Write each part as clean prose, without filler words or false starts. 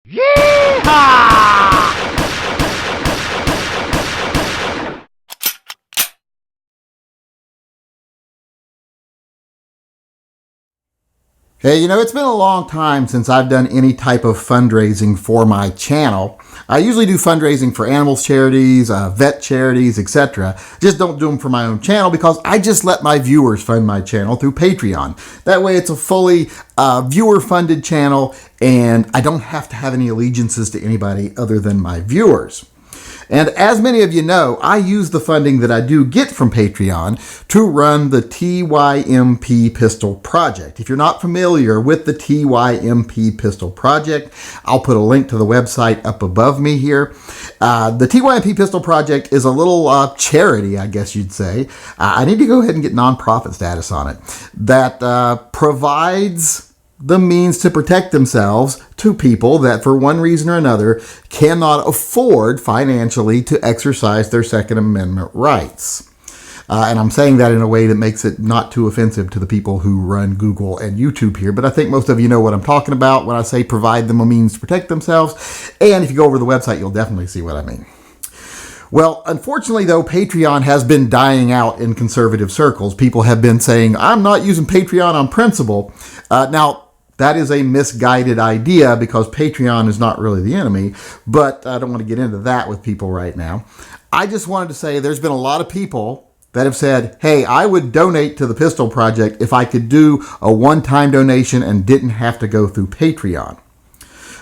Yeehaw! Hey, it's been a long time since I've done any type of fundraising for my channel. I usually do fundraising for animals charities, vet charities, etc. Just don't do them for my own channel because I just let my viewers fund my channel through Patreon. That way it's a fully viewer-funded channel and I don't have to have any allegiances to anybody other than my viewers. And as many of you know, I use the funding that I do get from Patreon to run the TYMP Pistol Project. If you're not familiar with the TYMP Pistol Project, I'll put a link to the website up above me here. The TYMP Pistol Project is a little charity, I guess you'd say. I need to go ahead and get nonprofit status on it. That provides the means to protect themselves to people that for one reason or another cannot afford financially to exercise their Second Amendment rights. And I'm saying that in a way that makes it not too offensive to the people who run Google and YouTube here, but I think most of you know what I'm talking about when I say provide them a means to protect themselves. And if you go over to the website, you'll definitely see what I mean. Well, unfortunately, though, Patreon has been dying out in conservative circles. People have been saying, I'm not using Patreon on principle. Now, that is a misguided idea because Patreon is not really the enemy, but I don't want to get into that with people right now. I just wanted to say there's been a lot of people that have said, hey, I would donate to the Pistol Project if I could do a one-time donation and didn't have to go through Patreon.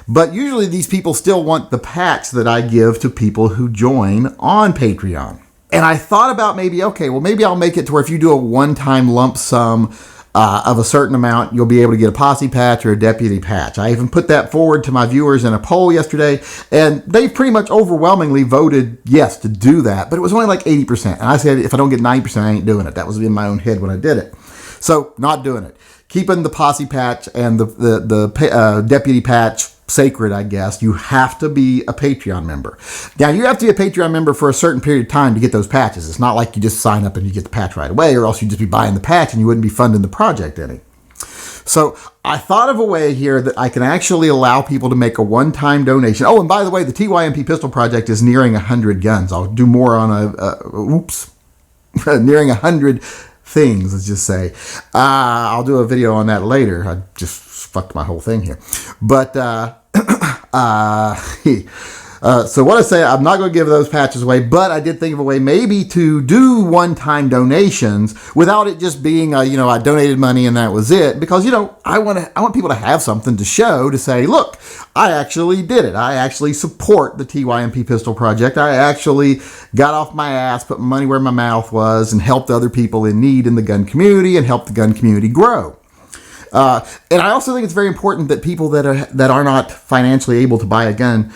But usually these people still want the patch that I give to people who join on Patreon. And I thought about maybe I'll make it to where if you do a one-time lump sum of a certain amount, you'll be able to get a posse patch or a deputy patch. I even put that forward to my viewers in a poll yesterday, and they pretty much overwhelmingly voted yes to do that, but it was only like 80%. And I said, if I don't get 90%, I ain't doing it. That was in my own head when I did it. So, not doing it. Keeping the posse patch and the deputy patch sacred, I guess. You have to be a Patreon member. Now, you have to be a Patreon member for a certain period of time to get those patches. It's not like you just sign up and you get the patch right away, or else you'd just be buying the patch and you wouldn't be funding the project any. So I thought of a way here that I can actually allow people to make a one-time donation. Oh, and by the way, the TYMP Pistol Project is nearing 100 guns. I'll do more on nearing 100 things, let's just say. I'll do a video on that later. I just fucked my whole thing here. But, so what I say, I'm not going to give those patches away, but I did think of a way maybe to do one-time donations without it just being, I donated money and that was it. Because, I want people to have something to show to say, look, I actually did it. I actually support the TYMP Pistol Project. I actually got off my ass, put money where my mouth was, and helped other people in need in the gun community and helped the gun community grow. And I also think it's very important that people that are not financially able to buy a gun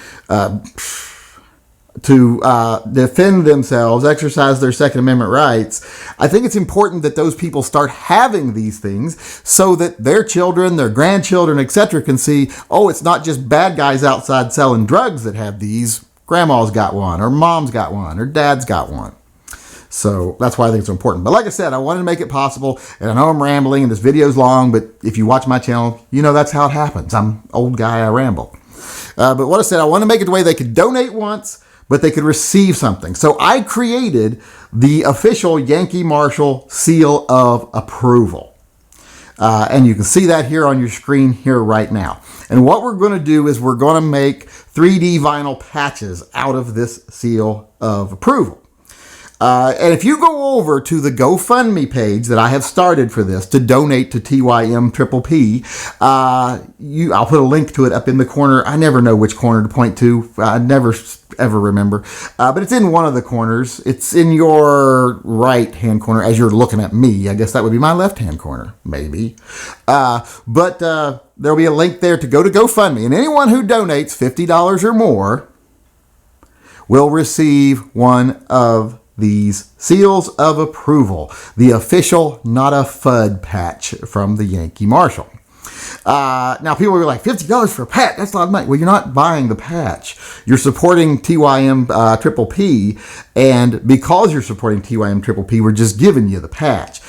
to defend themselves, exercise their Second Amendment rights, I think it's important that those people start having these things so that their children, their grandchildren, etc. can see, oh, it's not just bad guys outside selling drugs that have these. Grandma's got one, or mom's got one, or dad's got one. So that's why I think it's important. But like I said, I wanted to make it possible. And I know I'm rambling and this video's long, but if you watch my channel, that's how it happens. I'm an old guy, I ramble. But what I said, I want to make it the way they could donate once, but they could receive something. So I created the official Yankee Marshal Seal of Approval. And you can see that here on your screen here right now. And what we're going to do is we're going to make 3D vinyl patches out of this Seal of Approval. And if you go over to the GoFundMe page that I have started for this to donate to TYMPPP, I'll put a link to it up in the corner. I never know which corner to point to. I never ever remember. But it's in one of the corners. It's in your right-hand corner as you're looking at me. I guess that would be my left-hand corner, maybe. But there'll be a link there to go to GoFundMe. And anyone who donates $50 or more will receive one of these seals of approval, the official Not a Fudd patch from the Yankee Marshal. Now, people will be like, $50 for a patch? That's a lot of money. Well, you're not buying the patch. You're supporting TYMPPP, and because you're supporting TYMPPP, we're just giving you the patch.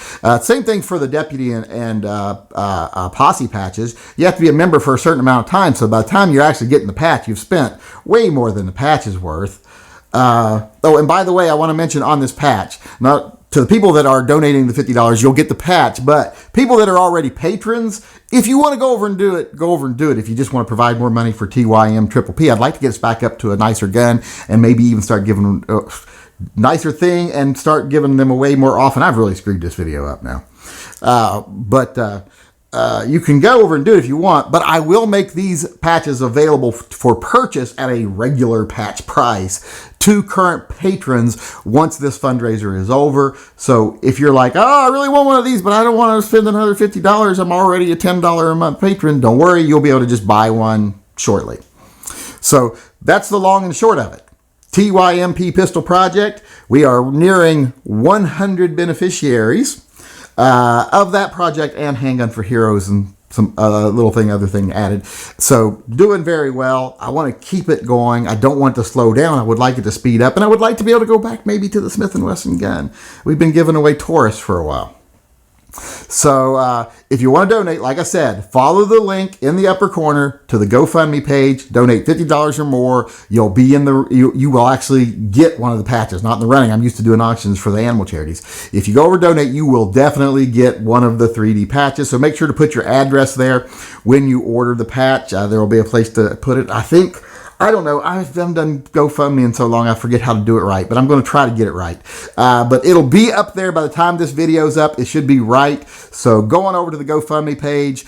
Same thing for the deputy and posse patches. You have to be a member for a certain amount of time. So by the time you're actually getting the patch, you've spent way more than the patch is worth. Oh, and by the way, I want to mention on this patch, not to the people that are donating the $50, you'll get the patch, but people that are already patrons, if you want to go over and do it, go over and do it. If you just want to provide more money for TYMPPP, I'd like to get us back up to a nicer gun and maybe even start giving them nicer thing and start giving them away more often. I've really screwed this video up now. You can go over and do it if you want, but I will make these patches available for purchase at a regular patch price to current patrons once this fundraiser is over. So if you're like, oh, I really want one of these, but I don't want to spend another $50. I'm already a $10 a month patron. Don't worry, you'll be able to just buy one shortly. So that's the long and short of it. TYMP Pistol Project. We are nearing 100 beneficiaries of that project, and Handgun for Heroes and some other thing added. So doing very well. I want to keep it going. I don't want it to slow down. I would like it to speed up, and I would like to be able to go back maybe to the Smith & Wesson gun. We've been giving away Taurus for a while. So if you want to donate, like I said, follow the link in the upper corner to the GoFundMe page. Donate $50 or more. You'll be in the you will actually get one of the patches. Not in the running. I'm used to doing auctions for the animal charities. If you go over donate, you will definitely get one of the 3D patches. So make sure to put your address there when you order the patch. There will be a place to put it. I don't know. I haven't done GoFundMe in so long, I forget how to do it right, but I'm going to try to get it right. But it'll be up there by the time this video's up. It should be right. So go on over to the GoFundMe page,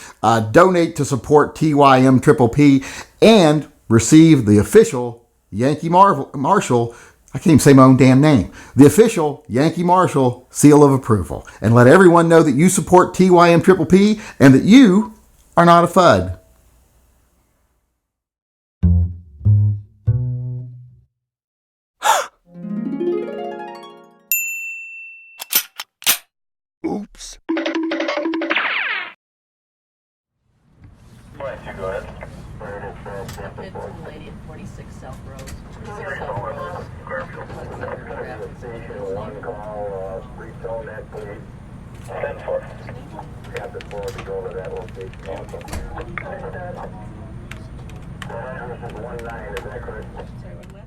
donate to support TYMPPP, and receive the official Yankee Marshall, I can't even say my own damn name, the official Yankee Marshall seal of approval. And let everyone know that you support TYMPPP and that you are not a Fudd. Oops. Go ahead. It's the lady at 46 South Road. 46 South Road. Greenfield. Station 1 call, retone that please. 10-4. Captain 4 will be going to that location also. This is 1-9, is that correct? Sorry, what?